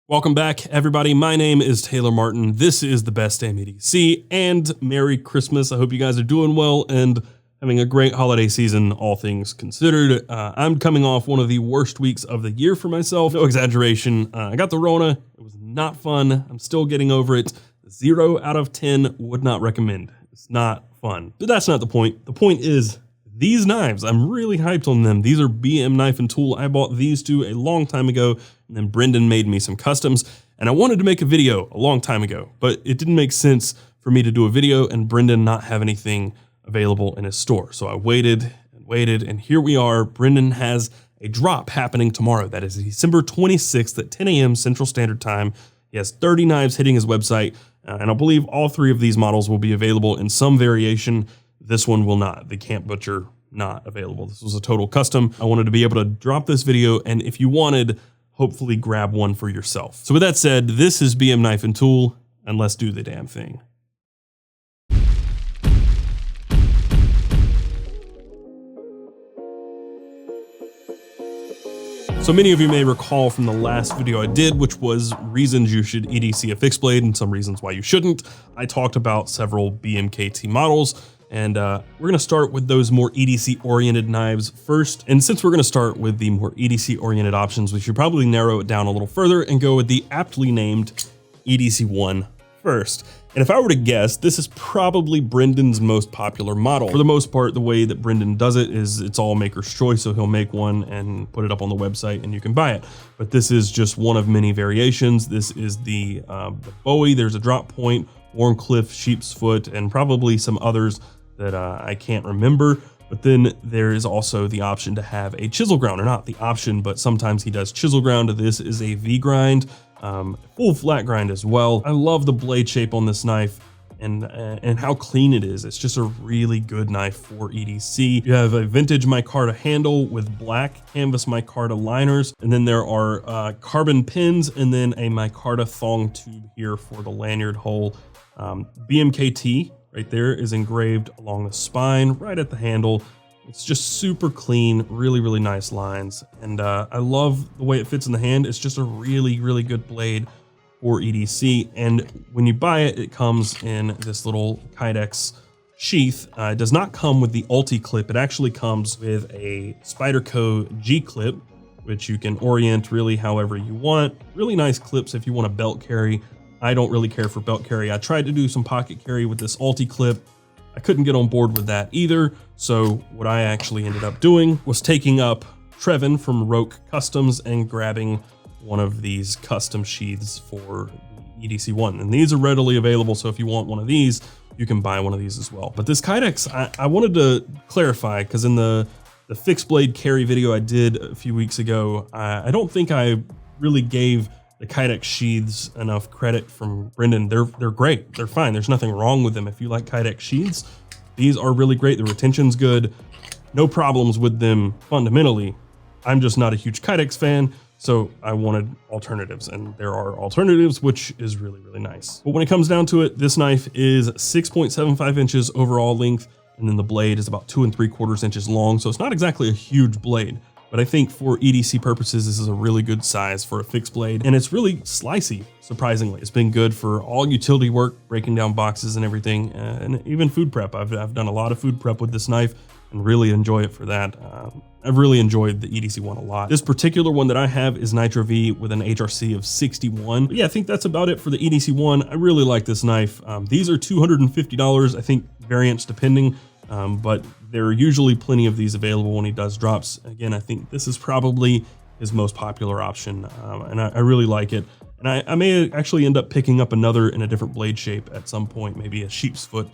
Welcome back, everybody. My name is Taylor Martin. This is the best Damn EDC, and Merry Christmas. I hope you guys are doing well and having a great holiday season, all things considered. I'm coming off one of the worst weeks of the year for myself. No exaggeration. I got the Rona. It was not fun. I'm still getting over it. 0 out of 10 would not recommend. It's not fun. But that's not the point. The point is these knives. I'm really hyped on them. These are BM Knife and Tool. I bought these two a long time ago, and then Brendan made me some customs, and I wanted to make a video a long time ago, but it didn't make sense for me to do a video and Brendan not have anything available in his store. So I waited and waited, and here we are. Brendan has a drop happening tomorrow. That is December 26th at 10 a.m. Central Standard Time. He has 30 knives hitting his website, and I believe all three of these models will be available in some variation. This one will not. The Camp Butcher, not available. This was a total custom. I wanted to be able to drop this video, and if you wanted, hopefully grab one for yourself. So with that said, this is BM Knife and Tool, and let's do the damn thing. So many of you may recall from the last video I did, which was reasons you should EDC a fixed blade and some reasons why you shouldn't. I talked about several BMKT models, and we're gonna start with those more EDC oriented knives first. And since we're gonna start with the more EDC oriented options, we should probably narrow it down a little further and go with the aptly named EDC1 first. And if I were to guess, this is probably Brendan's most popular model. For the most part, the way that Brendan does it is it's all maker's choice. So he'll make one and put it up on the website and you can buy it. But this is just one of many variations. This is the Bowie. There's a drop point, Warncliffe, Sheep's Foot, and probably some others that I can't remember. But then there is also the option to have a chisel ground, or not the option, but sometimes he does chisel ground. This is a V grind. Full flat grind as well. I love the blade shape on this knife and how clean it is. It's just a really good knife for EDC. You have a vintage micarta handle with black canvas micarta liners, and then there are carbon pins, and then a micarta thong tube here for the lanyard hole. BMKT right there is engraved along the spine, right at the handle. It's just super clean, really, really nice lines. And I love the way it fits in the hand. It's just a really, really good blade for EDC. And when you buy it, it comes in this little Kydex sheath. It does not come with the Ulti clip. It actually comes with a Spyderco G clip, which you can orient really however you want. Really nice clips if you want a belt carry. I don't really care for belt carry. I tried to do some pocket carry with this Ulti clip. I couldn't get on board with that either. So what I actually ended up doing was taking up Trevin from Roke Customs and grabbing one of these custom sheaths for the EDC1. And these are readily available. So if you want one of these, you can buy one of these as well. But this Kydex, I wanted to clarify, because in the fixed blade carry video I did a few weeks ago, I don't think I really gave the Kydex sheaths enough credit from Brendan. They're great. They're fine. There's nothing wrong with them. If you like Kydex sheaths, these are really great. The retention's good. No problems with them fundamentally. I'm just not a huge Kydex fan, so I wanted alternatives, and there are alternatives, which is really, really nice. But when it comes down to it, this knife is 6.75 inches overall length, and then the blade is about 2 3/4 inches long. So it's not exactly a huge blade. But I think for EDC purposes, this is a really good size for a fixed blade, and it's really slicey, surprisingly. It's been good for all utility work, breaking down boxes and everything, and even food prep. I've done a lot of food prep with this knife and really enjoy it for that. I've really enjoyed the EDC1 a lot. This particular one that I have is Nitro V with an HRC of 61. But yeah, I think that's about it for the EDC1. I really like this knife. These are $250, I think, variants depending. But there are usually plenty of these available when he does drops. Again, I think this is probably his most popular option, and I really like it. And I may actually end up picking up another in a different blade shape at some point, maybe a sheep's foot.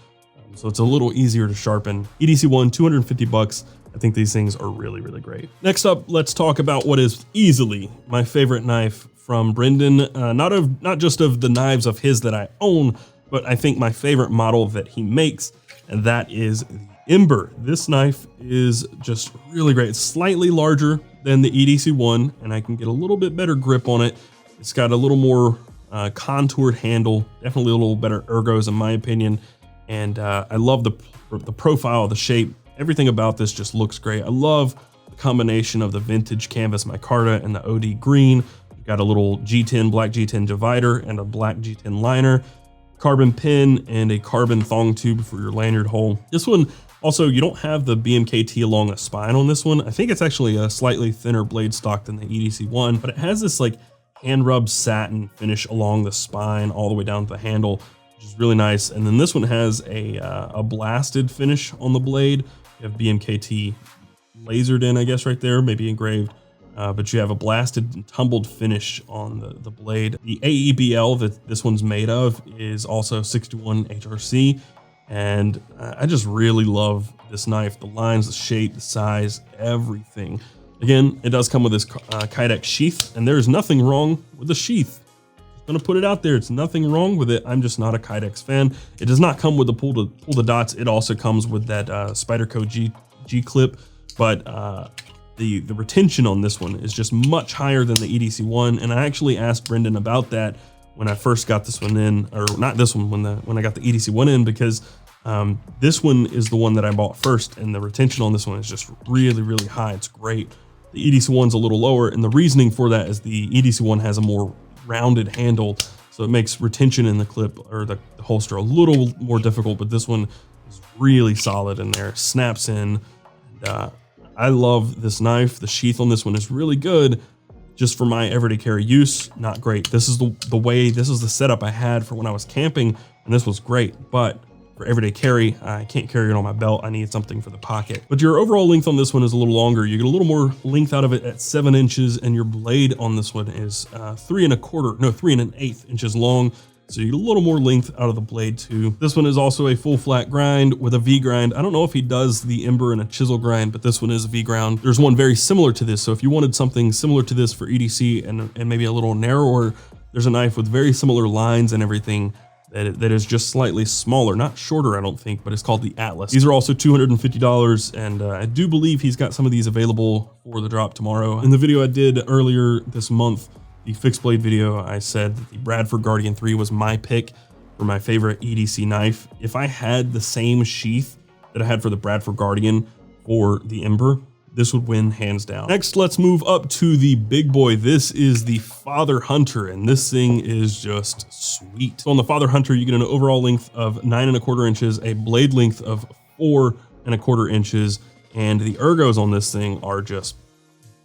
So it's a little easier to sharpen. EDC1, 250 bucks. I think these things are really, really great. Next up, let's talk about what is easily my favorite knife from Brendan. Not just of the knives of his that I own, but I think my favorite model that he makes, and that is the Ember. This knife is just really great. It's slightly larger than the EDC1, and I can get a little bit better grip on it. It's got a little more contoured handle, definitely a little better ergos in my opinion. And I love the profile, the shape, everything about this just looks great. I love the combination of the vintage canvas micarta and the OD green. You've Got a little G10, black G10 divider and a black G10 liner, carbon pin, and a carbon thong tube for your lanyard hole. This one, also, you don't have the BMKT along the spine on this one. I think it's actually a slightly thinner blade stock than the EDC one, but it has this like hand rubbed satin finish along the spine all the way down to the handle, which is really nice. And then this one has a blasted finish on the blade. You have BMKT lasered in, I guess, right there, maybe engraved. But you have a blasted and tumbled finish on the blade. The AEBL that this one's made of is also 61 HRC. And I just really love this knife. The lines, the shape, the size, everything. Again, it does come with this Kydex sheath, and there's nothing wrong with the sheath. I'm gonna put it out there. It's nothing wrong with it. I'm just not a Kydex fan. It does not come with the pull the dots. It also comes with that Spyderco G clip, but the retention on this one is just much higher than the EDC one. And I actually asked Brendan about that when I first got this one in, or not this one, when I got the EDC one in, because this one is the one that I bought first, and the retention on this one is just really, really high. It's great. The EDC one's a little lower, and the reasoning for that is the EDC one has a more rounded handle, so it makes retention in the clip or the holster a little more difficult, but this one is really solid in there, snaps in. And I love this knife. The sheath on this one is really good. Just for my everyday carry use, not great. This is this is the setup I had for when I was camping, and this was great, but for everyday carry, I can't carry it on my belt. I need something for the pocket. But your overall length on this one is a little longer. You get a little more length out of it at 7 inches, and your blade on this one is 3 1/8 inches long. So you get a little more length out of the blade too. This one is also a full flat grind with a V grind. I don't know if he does the Ember and a chisel grind, but this one is a V grind. There's one very similar to this. So if you wanted something similar to this for EDC and maybe a little narrower, there's a knife with very similar lines and everything that is just slightly smaller, not shorter, I don't think, but it's called the Atlas. These are also $250, and I do believe he's got some of these available for the drop tomorrow. In the video I did earlier this month, the fixed blade video, I said that the Bradford Guardian 3 was my pick for my favorite EDC knife. If I had the same sheath that I had for the Bradford Guardian for the Ember, this would win hands down. Next, let's move up to the big boy. This is the Father Hunter, and this thing is just sweet. So on the Father Hunter, you get an overall length of 9 1/4 inches, a blade length of 4 1/4 inches, and the ergos on this thing are just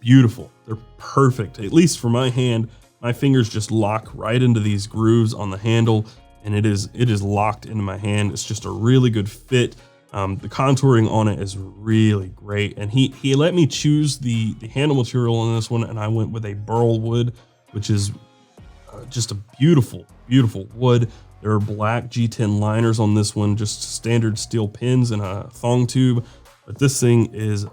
beautiful. They're perfect, at least for my hand. My fingers just lock right into these grooves on the handle, and it is locked into my hand. It's just a really good fit. The contouring on it is really great, and he let me choose the handle material on this one, and I went with a burl wood, which is just a beautiful, beautiful wood. There are black G10 liners on this one, just standard steel pins and a thong tube, but this thing is a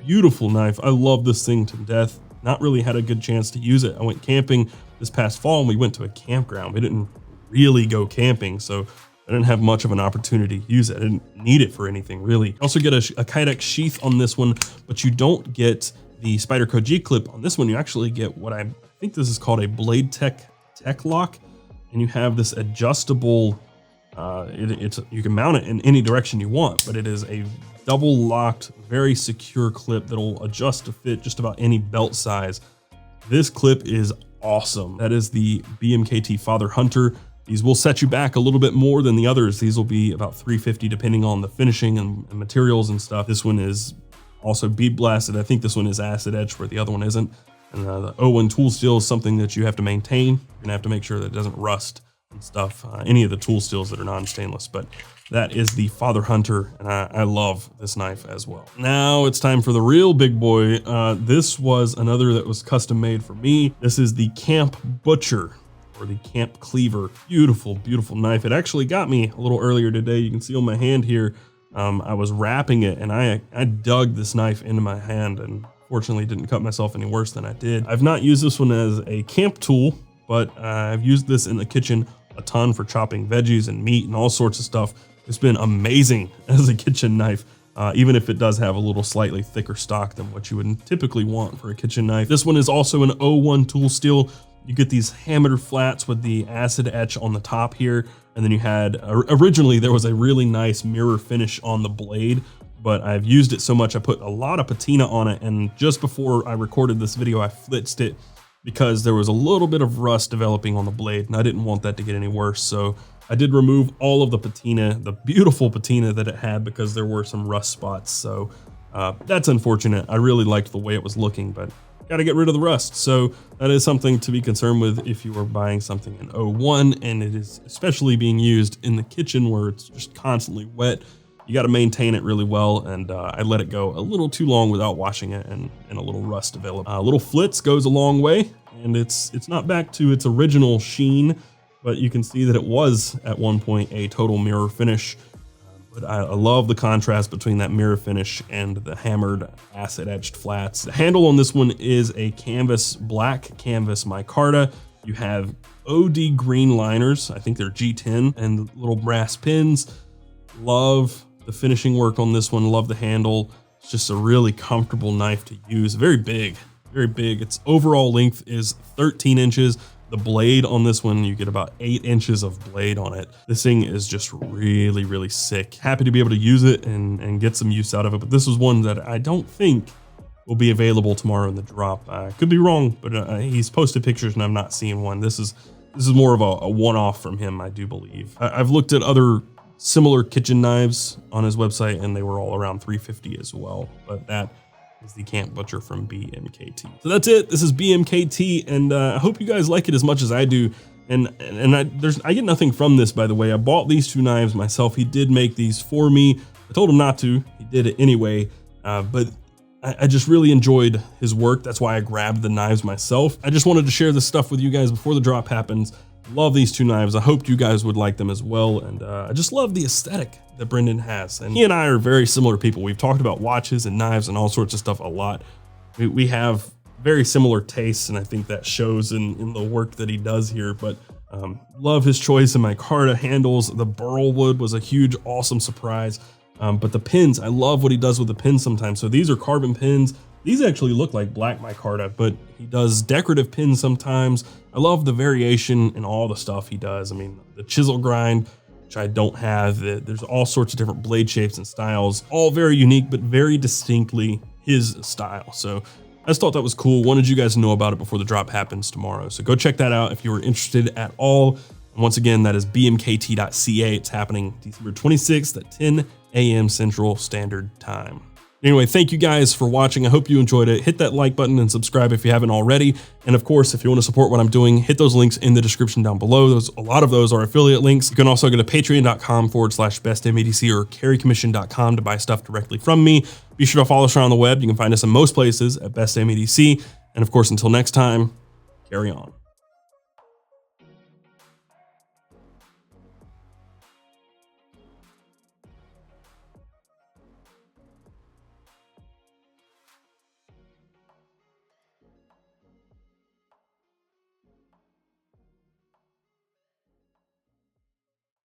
beautiful knife. I love this thing to death. Not really had a good chance to use it. I went camping this past fall, and we went to a campground. We didn't really go camping, so I didn't have much of an opportunity to use it. I didn't need it for anything, really. You also get a Kydex sheath on this one, but you don't get the Spyderco G clip on this one. You actually get what I think this is called a Blade Tek-Lok, and you have this adjustable, you can mount it in any direction you want, but it is a double locked, very secure clip that'll adjust to fit just about any belt size. This clip is awesome. That is the BMKT Father Hunter. These will set you back a little bit more than the others. These will be about $350 depending on the finishing and materials and stuff. This one is also bead blasted. I think this one is acid edged where the other one isn't. And the O1 tool steel is something that you have to maintain. You're gonna have to make sure that it doesn't rust and stuff. Any of the tool steels that are non-stainless, but that is the Father Hunter, and I love this knife as well. Now it's time for the real big boy. This was another that was custom made for me. This is the Camp Butcher, or the Camp Cleaver. Beautiful, beautiful knife. It actually got me a little earlier today. You can see on my hand here, I was wrapping it, and I dug this knife into my hand, and fortunately didn't cut myself any worse than I did. I've not used this one as a camp tool, but I've used this in the kitchen a ton for chopping veggies and meat and all sorts of stuff. It's been amazing as a kitchen knife, even if it does have a little slightly thicker stock than what you would typically want for a kitchen knife. This one is also an O1 tool steel. You get these hammered flats with the acid etch on the top here. And then you had, originally there was a really nice mirror finish on the blade, but I've used it so much, I put a lot of patina on it. And just before I recorded this video, I flitzed it because there was a little bit of rust developing on the blade and I didn't want that to get any worse. So I did remove all of the patina, the beautiful patina that it had, because there were some rust spots. So that's unfortunate. I really liked the way it was looking, but got to get rid of the rust. So that is something to be concerned with if you are buying something in 01 and it is especially being used in the kitchen where it's just constantly wet. You got to maintain it really well, and I let it go a little too long without washing it, and a little rust developed. Little flitz goes a long way, and it's not back to its original sheen, but you can see that it was at one point a total mirror finish. But I love the contrast between that mirror finish and the hammered acid etched flats. The handle on this one is a black canvas micarta. You have OD green liners. I think they're G10, and little brass pins. Love the finishing work on this one. Love the handle. It's just a really comfortable knife to use. Very big, very big. Its overall length is 13 inches. The blade on this one, you get about 8 inches of blade on it. This thing is just really, really sick. Happy to be able to use it and get some use out of it. But this was one that I don't think will be available tomorrow in the drop. I could be wrong, but he's posted pictures and I'm not seeing one. This is more of a one-off from him, I do believe. I've looked at other similar kitchen knives on his website and they were all around $350 as well, but that is the Camp Butcher from BMKT. So that's it. This is BMKT, and I hope you guys like it as much as I do. And I get nothing from this, by the way. I bought these two knives myself. He did make these for me. I told him not to. He did it anyway, but I just really enjoyed his work. That's why I grabbed the knives myself. I just wanted to share this stuff with you guys before the drop happens. Love these two knives. I hoped you guys would like them as well. And I just love the aesthetic that Brendan has. And he and I are very similar people. We've talked about watches and knives and all sorts of stuff a lot. We have very similar tastes, and I think that shows in the work that he does here. But love his choice in micarta handles. The burl wood was a huge, awesome surprise. But the pins, I love what he does with the pins sometimes. So these are carbon pins. These actually look like black micarta, but he does decorative pins sometimes. I love the variation in all the stuff he does. I mean, the chisel grind, which I don't have. There's all sorts of different blade shapes and styles, all very unique, but very distinctly his style. So I just thought that was cool. Wanted you guys to know about it before the drop happens tomorrow. So go check that out if you were interested at all. And once again, that is bmkt.ca. It's happening December 26th at 10 a.m. Central Standard Time. Anyway, thank you guys for watching. I hope you enjoyed it. Hit that like button and subscribe if you haven't already. And of course, if you want to support what I'm doing, hit those links in the description down below. A lot of those are affiliate links. You can also go to patreon.com/bestdamnedc or carrycommission.com to buy stuff directly from me. Be sure to follow us around the web. You can find us in most places at bestdamnedc. And of course, until next time, carry on.